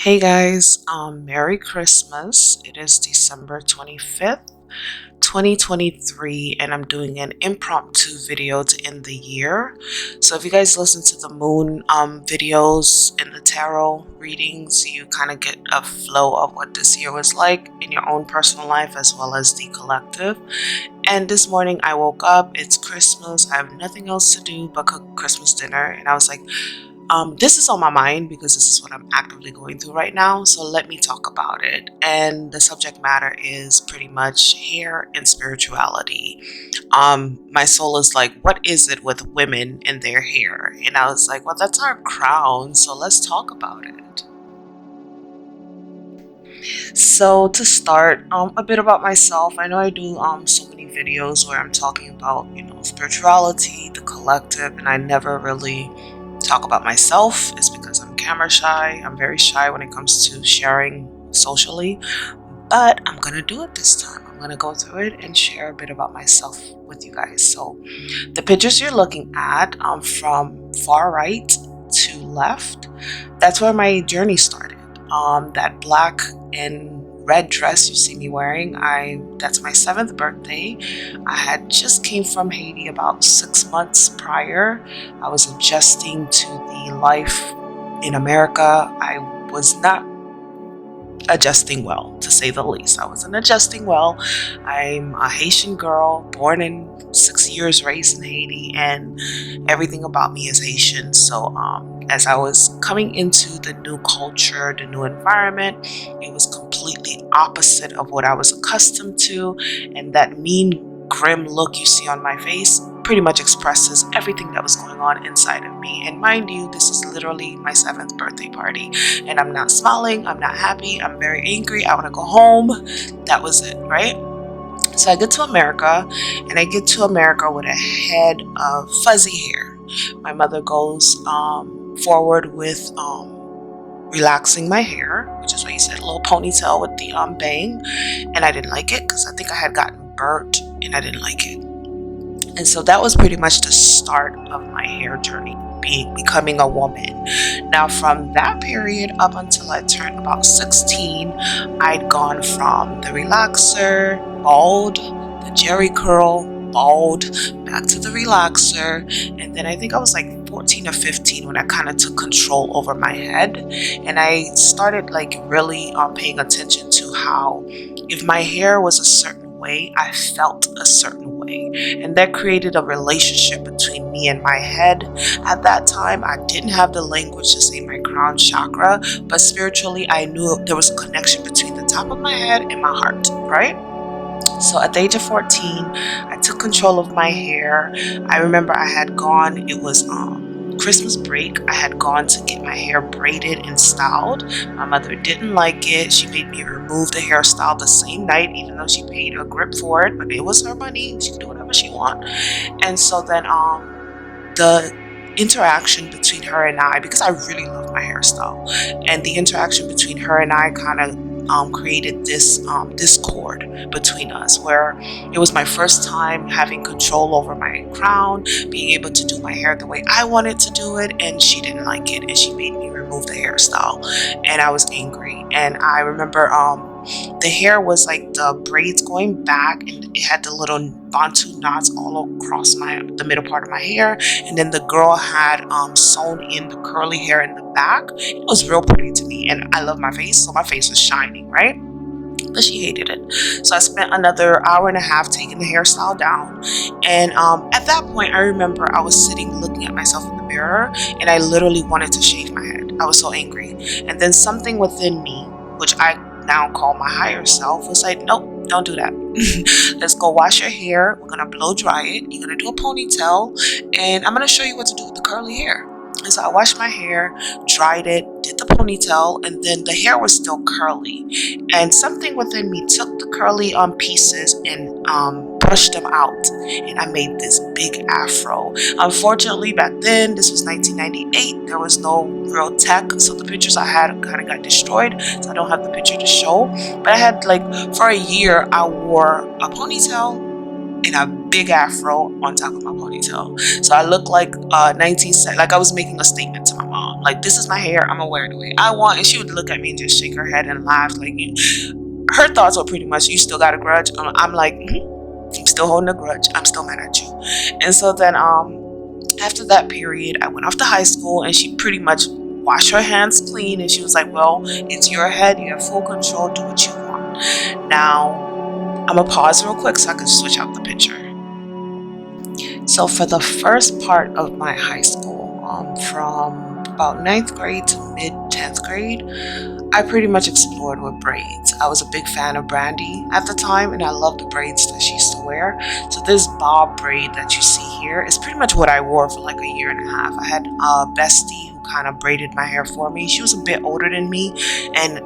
Hey guys, Merry Christmas. It is December 25th, 2023, and I'm doing an impromptu video to end the year. So if you guys listen to the moon videos and the tarot readings, you kind of get a flow of what this year was like in your own personal life as well as the collective. And this morning I woke up, it's Christmas, I have nothing else to do but cook Christmas dinner, and I was like, this is on my mind because this is what I'm actively going through right now. So let me talk about it. And the subject matter is pretty much hair and spirituality. My soul is like, what is it with women and their hair? And I was like, well, that's our crown. So let's talk about it. So to start, a bit about myself. I know I do so many videos where I'm talking about, spirituality, the collective, and I never really talk about myself. It's because I'm camera shy. I'm very shy when it comes to sharing socially, but I'm gonna do it this time. I'm gonna go through it and share a bit about myself with you guys. So the pictures you're looking at, from far right to left, that's where my journey started. That black and red dress you see me wearing, that's my 7th birthday. I had just came from Haiti about 6 months prior. I was adjusting to the life in America. I was not adjusting well, to say the least. I wasn't adjusting well. I'm a Haitian girl, born in 6 years, raised in Haiti, and everything about me is Haitian. So as I was coming into the new culture, the new environment, it was completely opposite of what I was accustomed to, and that mean, grim look you see on my face pretty much expresses everything that was going on inside of me. And mind you, this is literally my 7th birthday party, and I'm not smiling, I'm not happy, I'm very angry, I want to go home. That was it, right? So I get to America, and I get to America with a head of fuzzy hair. My mother goes forward with relaxing my hair, which is why you said a little ponytail with the bang, and I didn't like it because I think I had gotten burnt and I didn't like it. And so that was pretty much the start of my hair journey, becoming a woman. Now, from that period up until I turned about 16, I'd gone from the relaxer, bald, the jerry curl, bald, back to the relaxer. And then I think I was like 14 or 15 when I kind of took control over my head. And I started like really paying attention to how, if my hair was a certain way, I felt a certain way. And that created a relationship between me and my head. At that time, I didn't have the language to say my crown chakra, but spiritually, I knew there was a connection between the top of my head and my heart, right? So at the age of 14, I took control of my hair. I remember I had gone, it was Christmas break, I had gone to get my hair braided and styled. My mother didn't like it. She made me remove the hairstyle the same night, even though she paid a grip for it, but it was her money. She could do whatever she want. And so then the interaction between her and I, because I really love my hairstyle, and the interaction between her and I kind of created this discord between us, where it was my first time having control over my crown, being able to do my hair the way I wanted to do it, and she didn't like it, and she made me remove the hairstyle, and I was angry. And I remember the hair was like the braids going back, and it had the little bantu knots all across the middle part of my hair, and then the girl had sewn in the curly hair in the back. It was real pretty to me, and I love my face, so my face was shining, right? But she hated it. So I spent another hour and a half taking the hairstyle down. And at that point, I remember I was sitting looking at myself in the mirror, and I literally wanted to shave my head. I was so angry. And then something within me, which I now call my higher self, was like, nope, don't do that. Let's go wash your hair. We're going to blow dry it. You're going to do a ponytail, and I'm going to show you what to do with the curly hair. And so I washed my hair, dried it, did the ponytail, and then the hair was still curly. And something within me took the curly pieces and brushed them out. And I made this big afro. Unfortunately, back then, this was 1998, there was no real tech. So the pictures I had kind of got destroyed. So I don't have the picture to show. But I had, like, for a year, I wore a ponytail and a big afro on top of my ponytail. So I look like 19, like I was making a statement to my mom, like, this is my hair, I'm gonna wear it the way I want. And she would look at me and just shake her head and laugh. Like, her thoughts were pretty much, you still got a grudge. I'm like, I'm still holding a grudge, I'm still mad at you. And so then after that period, I went off to high school, and she pretty much washed her hands clean, and she was like, well, it's your head, you have full control, do what you want. Now I'm gonna pause real quick so I can switch out the picture. So for the first part of my high school, from about 9th grade to mid 10th grade, I pretty much explored with braids. I was a big fan of Brandy at the time, and I loved the braids that she used to wear. So this bob braid that you see here is pretty much what I wore for like a year and a half. I had a bestie who kind of braided my hair for me. She was a bit older than me, and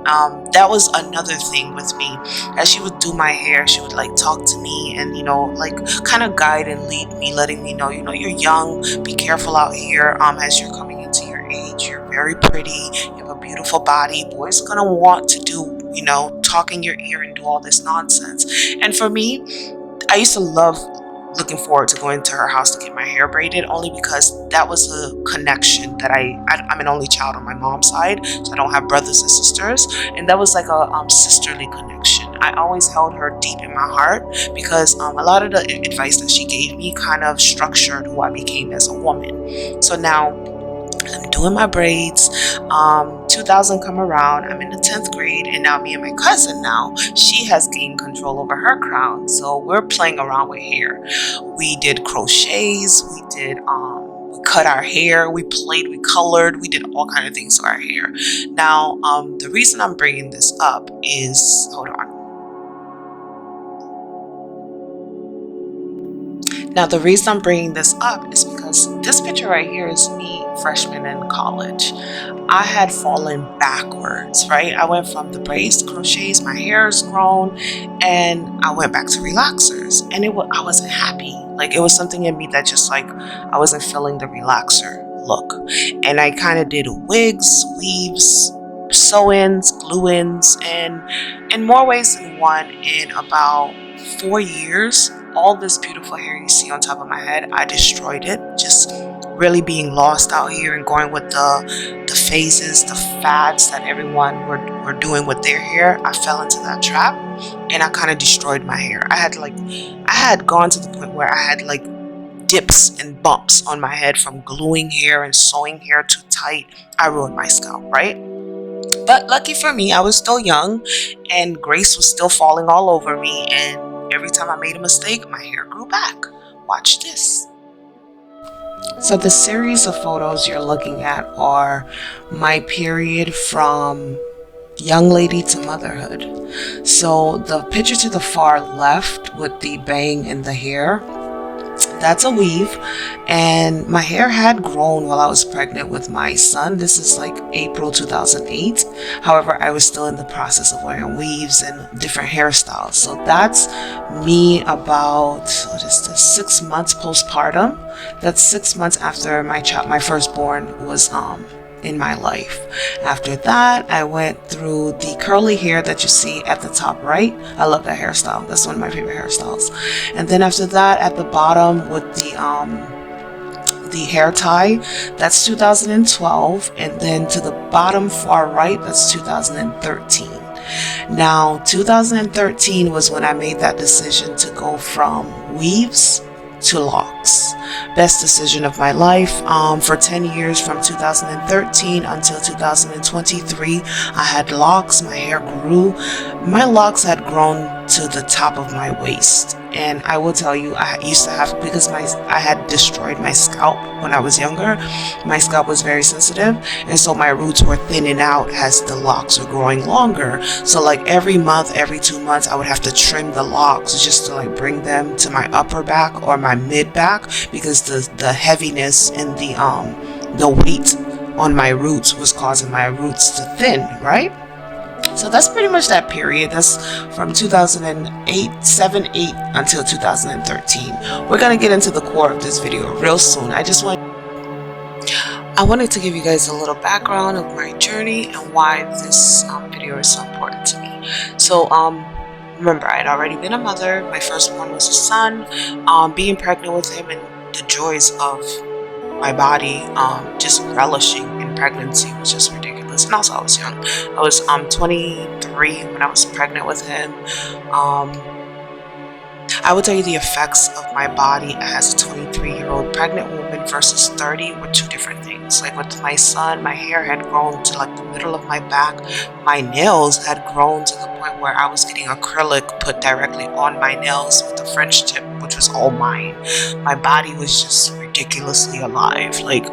that was another thing with me. As she would do my hair, she would like talk to me and, like kind of guide and lead me, letting me know, you're young, be careful out here. As you're coming into your age, you're very pretty, you have a beautiful body. Boys are gonna want to do, talk in your ear and do all this nonsense. And for me, I used to love looking forward to going to her house to get my hair braided, only because that was a connection that I'm an only child on my mom's side, so I don't have brothers and sisters, and that was like a sisterly connection. I always held her deep in my heart, because a lot of the advice that she gave me kind of structured who I became as a woman. So now I'm doing my braids. 2000 come around, I'm in the 10th grade, and now me and my cousin, now she has gained control over her crown. So we're playing around with hair. We did crochets, we cut our hair, we played, we colored, we did all kind of things to our hair. Now, the reason I'm bringing this up is, hold on. Now, the reason I'm bringing this up is because this picture right here is me freshman in college. I had fallen backwards, right? I went from the braids to crochets, my hair is grown, and I went back to relaxers. And I wasn't happy. Like, it was something in me that just like, I wasn't feeling the relaxer look. And I kind of did wigs, weaves, sew-ins, glue-ins, and in more ways than one, in about 4 years, all this beautiful hair you see on top of my head, I destroyed it. Just really being lost out here and going with the phases, the fads that everyone were doing with their hair. I fell into that trap, and I kind of destroyed my hair. I had gone to the point where I had like dips and bumps on my head from gluing hair and sewing hair too tight. I ruined my scalp, right? But lucky for me, I was still young, and grace was still falling all over me, and every time I made a mistake, my hair grew back. Watch this. So the series of photos you're looking at are my period from young lady to motherhood. So the picture to the far left with the bang in the hair, that's a weave, and my hair had grown while I was pregnant with my son. This is like April 2008. However, I was still in the process of wearing weaves and different hairstyles. So that's me about, what is this, 6 months postpartum. That's 6 months after my firstborn was in my life. After that, I went through the curly hair that you see at the top right. I love that hairstyle. That's one of my favorite hairstyles. And then after that, at the bottom with the hair tie, that's 2012. And then to the bottom far right, that's 2013. Now, 2013 was when I made that decision to go from weaves to locks. Best decision of my life. For 10 years, from 2013 until 2023, I had locks. My hair grew. My locks had grown to the top of my waist. And I will tell you, I used to have, because I had destroyed my scalp when I was younger. My scalp was very sensitive, and so my roots were thinning out as the locks were growing longer. So like every month, every 2 months, I would have to trim the locks just to like bring them to my upper back or my mid back, because the heaviness and the weight on my roots was causing my roots to thin, right? So that's pretty much that period. That's from 2008, 7, 8 until 2013. We're going to get into the core of this video real soon. I wanted to give you guys a little background of my journey and why this video is so important to me. So Remember, I had already been a mother. My firstborn was a son. Being pregnant with him and the joys of my body just relishing in pregnancy was just ridiculous. And also, I was young. I was 23 when I was pregnant with him. Um, I would tell you the effects of my body as a 23-year-old pregnant woman versus 30 were two different things. Like with my son, my hair had grown to like the middle of my back. My nails had grown to the point where I was getting acrylic put directly on my nails with a French tip, which was all mine. My body was just ridiculously alive. Like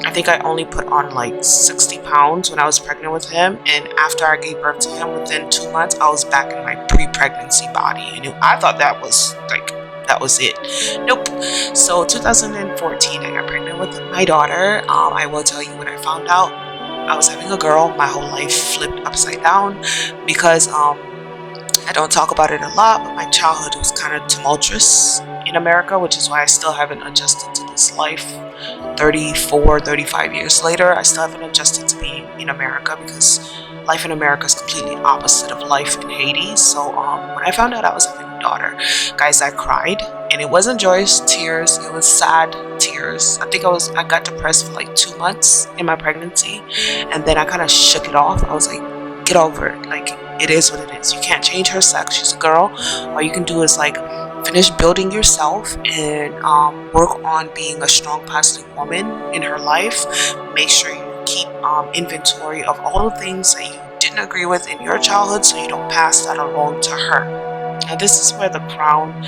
I think I only put on like 60 pounds when I was pregnant with him. And after I gave birth to him, within 2 months, I was back in my pre-pregnancy body. And I thought that was like, that was it. Nope. So 2014, I got pregnant with my daughter. I will tell you when I found out I was having a girl, my whole life flipped upside down because I don't talk about it a lot, but my childhood was kind of tumultuous in America, which is why I still haven't adjusted to this life. 34, 35 years later, I still haven't adjusted to being in America because life in America is completely opposite of life in Haiti. So when I found out I was having a daughter, guys, I cried, and it wasn't joyous tears, it was sad tears. I got depressed for like 2 months in my pregnancy, and then I kind of shook it off. I was like, get over it. Like, it is what it is. You can't change her sex. She's a girl. All you can do is like finish building yourself and work on being a strong, positive woman in her life. Make sure you keep inventory of all the things that you didn't agree with in your childhood so you don't pass that along to her. Now, this is where the crown,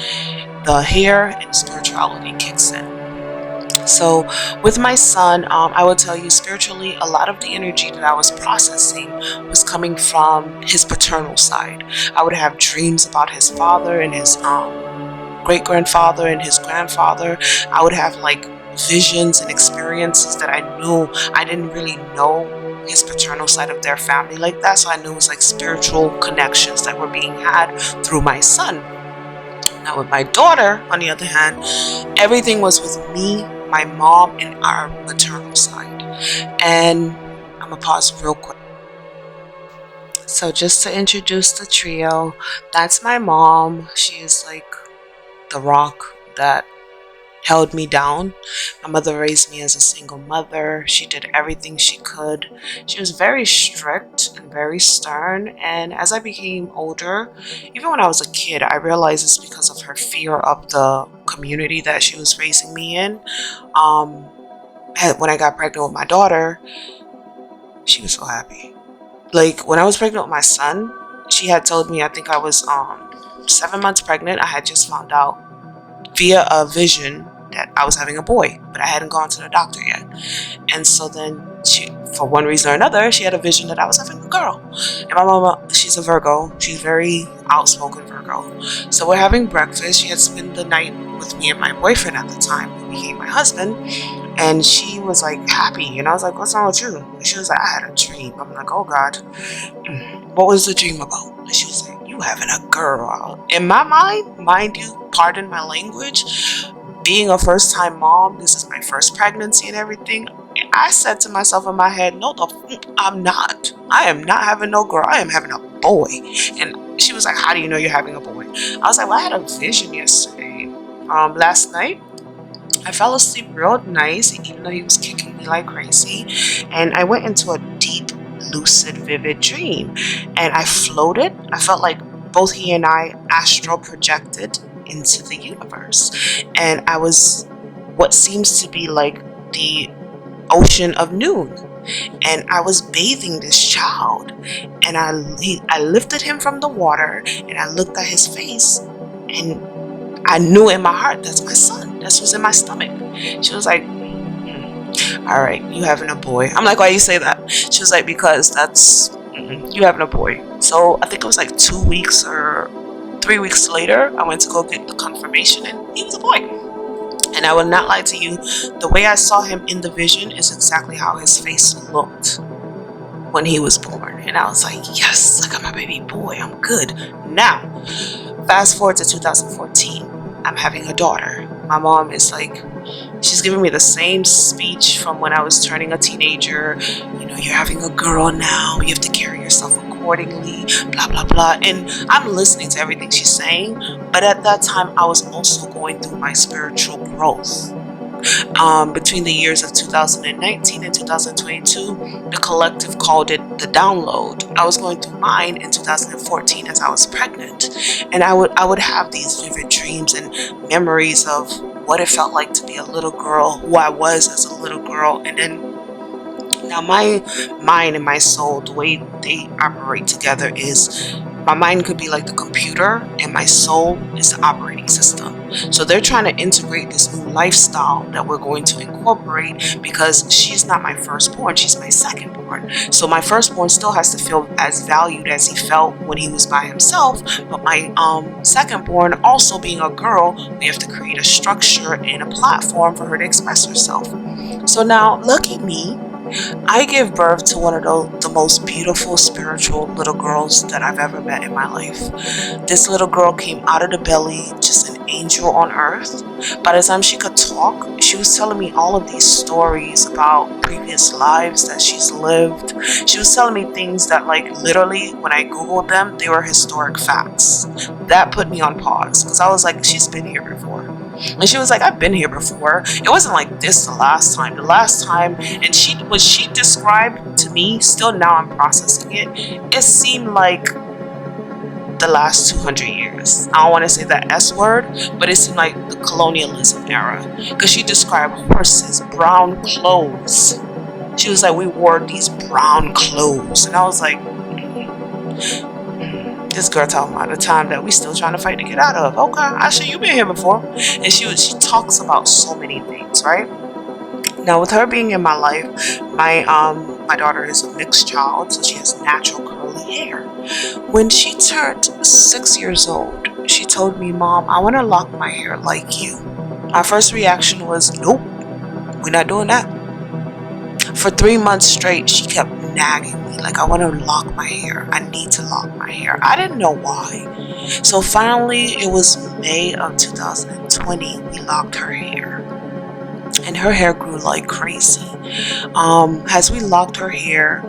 the hair, and spirituality kicks in. So with my son, I will tell you spiritually, a lot of the energy that I was processing was coming from his paternal side. I would have dreams about his father and his great grandfather and his grandfather. I would have like visions and experiences that I knew I didn't really know his paternal side of their family like that. So I knew it was like spiritual connections that were being had through my son. Now with my daughter, on the other hand, everything was with me, my mom, and our maternal side. And I'm gonna pause real quick. So just to introduce the trio, that's my mom. She is like the rock that held me down. My mother raised me as a single mother. She did everything she could. She was very strict and very stern. And as I became older, even when I was a kid, I realized it's because of her fear of the community that she was raising me in. Um, when I got pregnant with my daughter, she was so happy. Like when I was pregnant with my son, she had told me, I think I was 7 months pregnant. I had just found out via a vision that I was having a boy, but I hadn't gone to the doctor yet. And so then she, for one reason or another, she had a vision that I was having a girl. And my mama, she's a Virgo. She's very outspoken Virgo. So we're having breakfast. She had spent the night with me and my boyfriend at the time, who became my husband. And she was like happy. And I was like, what's wrong with you? And she was like, I had a dream. I'm like, oh God, what was the dream about? And she was like, you having a girl. In my mind, mind you, pardon my language, being a first time mom, this is my first pregnancy and everything. I said to myself in my head, no, I'm not. I am not having no girl. I am having a boy. And she was like, how do you know you're having a boy? I was like, well, I had a vision yesterday. Last night, I fell asleep real nice, even though he was kicking me like crazy. And I went into a deep, lucid, vivid dream. And I floated. I felt like both he and I astral projected into the universe. And I was what seems to be like the ocean of noon. And I was bathing this child. And I lifted him from the water and I looked at his face. And I knew in my heart, that's my son. That's what's in my stomach. She was like, all right, you having a boy. I'm like, why you say that? She was like, because that's, you having a boy. So I think it was like 2 weeks or 3 weeks later, I went to go get the confirmation and he was a boy. And I will not lie to you, the way I saw him in the vision is exactly how his face looked when he was born. And I was like, yes, I got my baby boy. I'm good. Now, fast forward to 2014. I'm having a daughter. My mom is like, she's giving me the same speech from when I was turning a teenager. You know, you're having a girl now. You have to carry yourself accordingly. accordingly, blah, blah, blah. And I'm listening to everything she's saying. But at that time, I was also going through my spiritual growth. Between the years of 2019 and 2022, the collective called it the download. I was going through mine in 2014 as I was pregnant, and I would have these vivid dreams and memories of what it felt like to be a little girl, who I was as a little girl. And then now my mind and my soul, the way they operate together is my mind could be like the computer and my soul is the operating system. So they're trying to integrate this new lifestyle that we're going to incorporate, because she's not my firstborn, she's my secondborn. So my firstborn still has to feel as valued as he felt when he was by himself. But my secondborn, also being a girl, we have to create a structure and a platform for her to express herself. So now look at me. I gave birth to one of the most beautiful spiritual little girls that I've ever met in my life. This little girl came out of the belly, just an angel on earth. By the time she could talk, she was telling me all of these stories about previous lives that she's lived. She was telling me things that, like, literally, when I Googled them, they were historic facts. That put me on pause, because I was like, she's been here before. And she was like, I've been here before. It wasn't like this the last time. The last time, and what she described to me, still now I'm processing it, it seemed like the last 200 years. I don't want to say that S word, but it seemed like the colonialism era. Because she described horses, brown clothes. She was like, we wore these brown clothes. And I was like, this girl talking about the time that we still trying to fight to get out of. Okay, I said, you been here before. And she talks about so many things, right? Now, with her being in my life, my daughter is a mixed child, so she has natural curly hair. When she turned 6 years old, she told me, Mom, I want to lock my hair like you. My first reaction was, nope, we're not doing that. For 3 months straight, she kept nagging me, like, I want to lock my hair. I need to lock my hair. I didn't know why. So finally, it was May of 2020, we locked her hair. And her hair grew like crazy. As we locked her hair,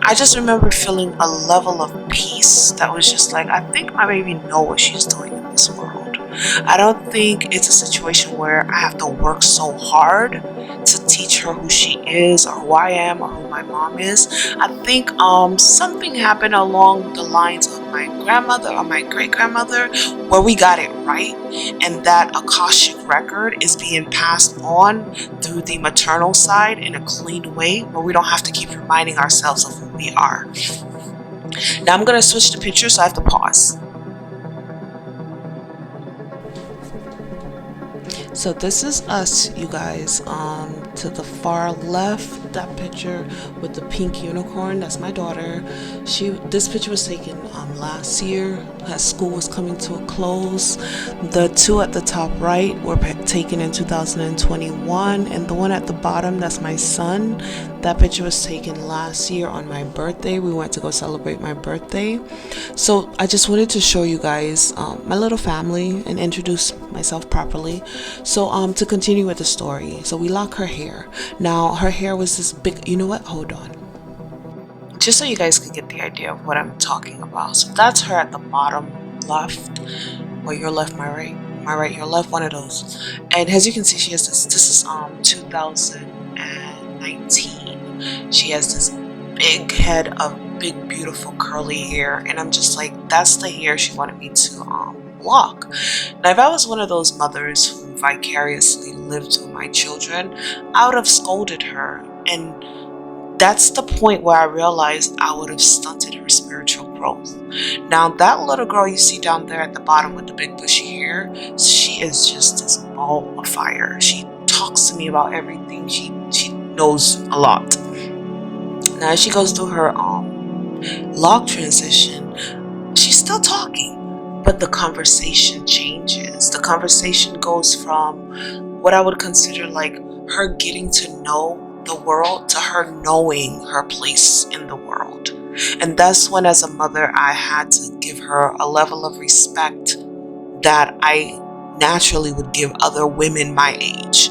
I just remember feeling a level of peace that was just like, I think my baby know what she's doing in this world. I don't think it's a situation where I have to work so hard to teach her who she is, or who I am, or who my mom is. I think something happened along the lines of my grandmother or my great-grandmother, where we got it right, and that Akashic record is being passed on through the maternal side in a clean way, where we don't have to keep reminding ourselves of who we are. Now I'm going to switch the picture, so I have to pause. So this is us, you guys. To the far left, that picture with the pink unicorn, that's my daughter. This picture was taken last year as school was coming to a close. The two at the top right were taken in 2021, and the one at the bottom, that's my son. That picture was taken last year on my birthday. We went to go celebrate my birthday. So I just wanted to show you guys my little family and introduce myself properly. So to continue with the story, so we lock her hair. Now her hair was this big, you know what, hold on, just so you guys can get the idea of what I'm talking about. So that's her at the bottom left, or your left, my right, your left, one of those. And as you can see, she has this is 2019. She has this big head of big beautiful curly hair, and I'm just like, that's the hair she wanted me to lock. Now if I was one of those mothers who vicariously lived through my children, I would have scolded her, and that's the point where I realized I would have stunted her spiritual growth. Now that little girl you see down there at the bottom with the big bushy hair, she is just this ball of fire. She talks to me about everything. She knows a lot. Now as she goes through her log transition, she's still talking, but the conversation changes. The conversation goes from what I would consider like her getting to know the world to her knowing her place in the world. And that's when, as a mother, I had to give her a level of respect that I naturally would give other women my age.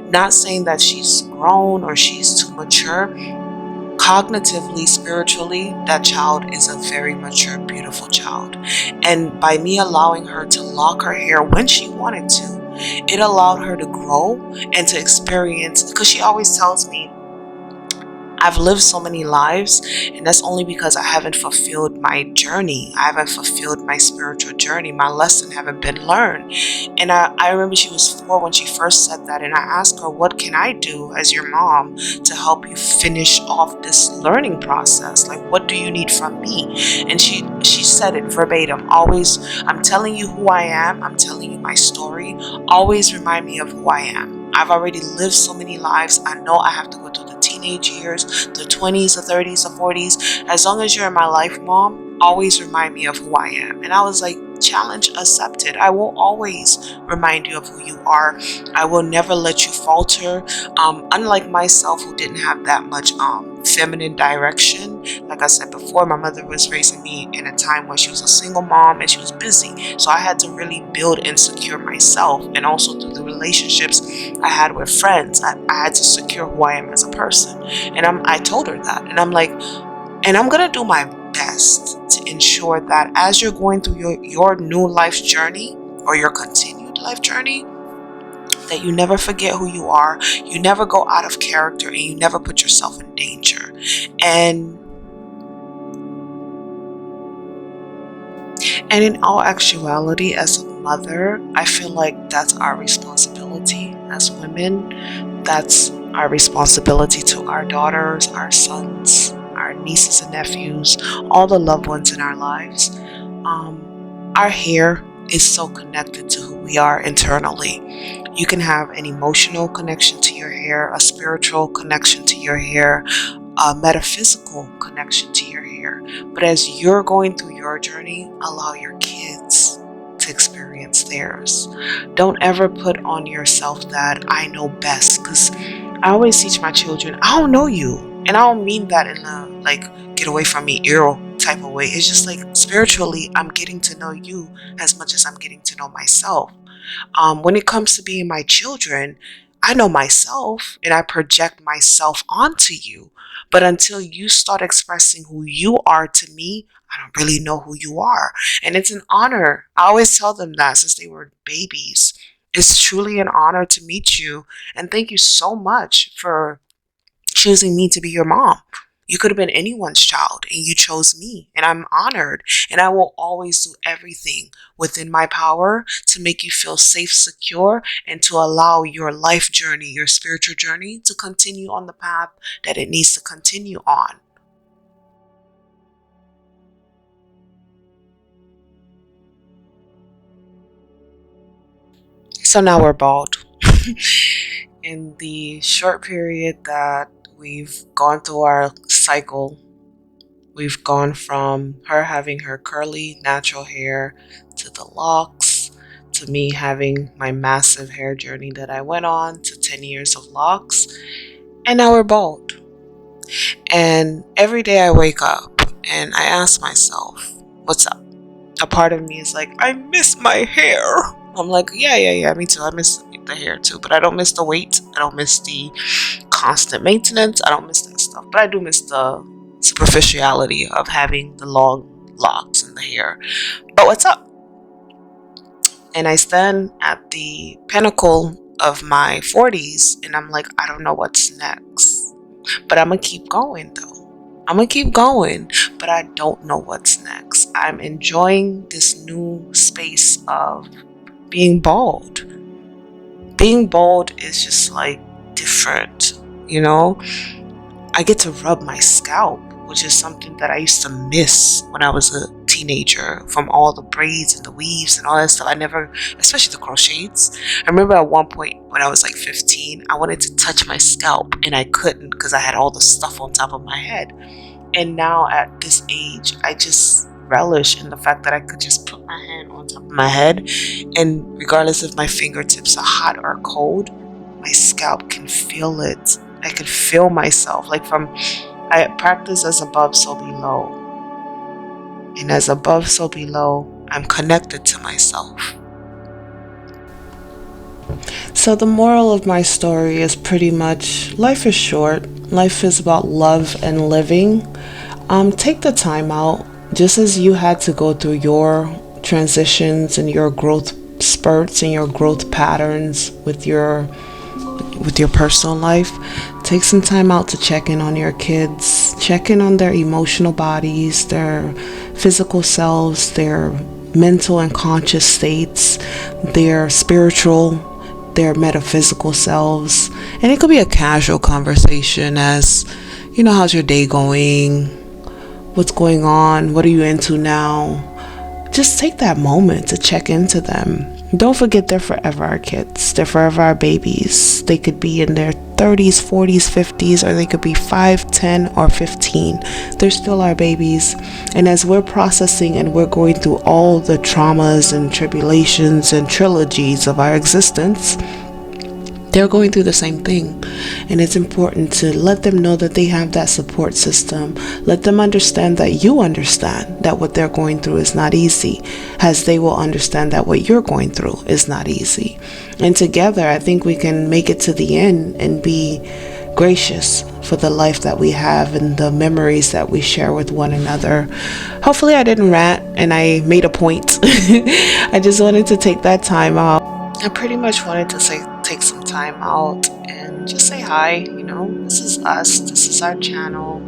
Not saying that she's grown or she's too mature, cognitively, spiritually, that child is a very mature, beautiful child. And by me allowing her to lock her hair when she wanted to, it allowed her to grow and to experience, because she always tells me, I've lived so many lives, and that's only because I haven't fulfilled my journey. I haven't fulfilled my spiritual journey. My lesson haven't been learned. And I remember she was 4 when she first said that, and I asked her, what can I do as your mom to help you finish off this learning process? Like, what do you need from me? And she said it verbatim. Always, I'm telling you who I am. I'm telling you my story. Always remind me of who I am. I've already lived so many lives. I know I have to go through the teenage years, the 20s, the 30s, the 40s. As long as you're in my life, mom, always remind me of who I am. And I was like, challenge accepted. I will always remind you of who you are. I will never let you falter. Unlike myself, who didn't have that much feminine direction. Like I said before, my mother was raising me in a time when she was a single mom and she was busy. So I had to really build and secure myself. And also through the relationships I had with friends, I had to secure who I am as a person. And I told her that. And I'm like, and I'm going to do my best to ensure that as you're going through your new life journey or your continued life journey, that you never forget who you are, you never go out of character, and you never put yourself in danger. And in all actuality, as a mother, I feel like that's our responsibility as women. That's our responsibility to our daughters, our sons, our nieces and nephews, all the loved ones in our lives. Our hair is so connected to who we are internally. You can have an emotional connection to your hair, a spiritual connection to your hair, a metaphysical connection to your hair. But as you're going through your journey, allow your kids to experience theirs. Don't ever put on yourself that I know best, because I always teach my children, I don't know you. And I don't mean that in a like get away from me ear type of way. It's just like spiritually, I'm getting to know you as much as I'm getting to know myself. When it comes to being my children, I know myself and I project myself onto you. But until you start expressing who you are to me, I don't really know who you are. And it's an honor. I always tell them that since they were babies. It's truly an honor to meet you. And thank you so much for choosing me to be your mom. You could have been anyone's child and you chose me, and I'm honored. And I will always do everything within my power to make you feel safe, secure, and to allow your life journey, your spiritual journey, to continue on the path that it needs to continue on. So now we're bald. In the short period that we've gone through our cycle, we've gone from her having her curly natural hair to the locks, to me having my massive hair journey that I went on, to 10 years of locks, and now we're bald. And every day I wake up and I ask myself, what's up? A part of me is like, I miss my hair. I'm like, yeah, me too. I miss the hair too, but I don't miss the weight. I don't miss the constant maintenance. I don't miss that stuff, but I do miss the superficiality of having the long locks in the hair. But what's up? And I stand at the pinnacle of my 40s and I'm like, I don't know what's next. But I'm going to keep going though. I'm going to keep going, but I don't know what's next. I'm enjoying this new space of being bald. Being bald is just like different, you know? I get to rub my scalp, which is something that I used to miss when I was a teenager, from all the braids and the weaves and all that stuff. I never, especially the crochetets. I remember at one point when I was like 15, I wanted to touch my scalp and I couldn't because I had all the stuff on top of my head. And now at this age, I just relish in the fact that I could just put my hand on top of my head, and regardless if my fingertips are hot or cold, my scalp can feel it. I can feel myself. Like I practice as above, so below. And as above, so below, I'm connected to myself. So, the moral of my story is pretty much life is short. Life is about love and living. Take the time out, just as you had to go through your transitions and your growth spurts and your growth patterns with your personal life. Take some time out to check in on your kids, check in on their emotional bodies, their physical selves, their mental and conscious states, their spiritual, their metaphysical selves. And it could be a casual conversation as, how's your day going? What's going on? What are you into now? Just take that moment to check into them. Don't forget they're forever our kids. They're forever our babies. They could be in their 30s, 40s, 50s, or they could be 5, 10, or 15. They're still our babies. And as we're processing and we're going through all the traumas and tribulations and trilogies of our existence, they're going through the same thing. And it's important to let them know that they have that support system. Let them understand that you understand that what they're going through is not easy, as they will understand that what you're going through is not easy. And together, I think we can make it to the end and be gracious for the life that we have and the memories that we share with one another. Hopefully I didn't rant and I made a point. I just wanted to take that time out. I pretty much wanted to take some time out and just say hi. This is us, this is our channel.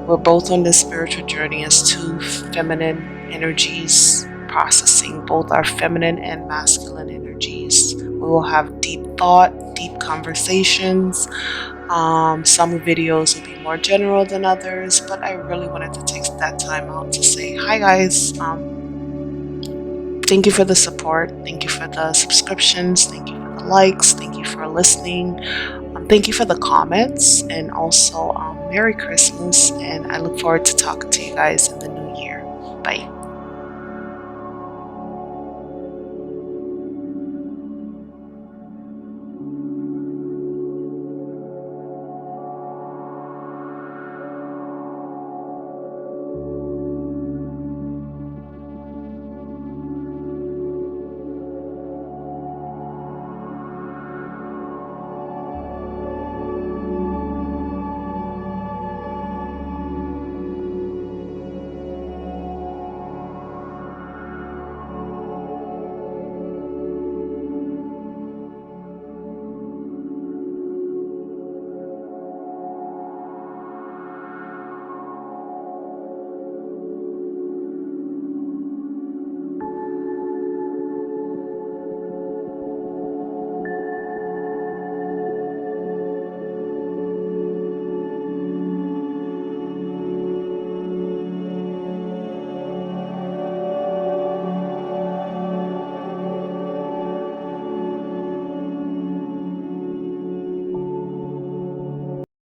We're both on this spiritual journey as two feminine energies, processing both our feminine and masculine energies. We will have deep thought, deep conversations. Some videos will be more general than others, but I really wanted to take that time out to say hi, guys. Thank you for the support. Thank you for the subscriptions. Thank you for the likes. Thank you for listening. Thank you for the comments. And also, Merry Christmas. And I look forward to talking to you guys in the new year. Bye.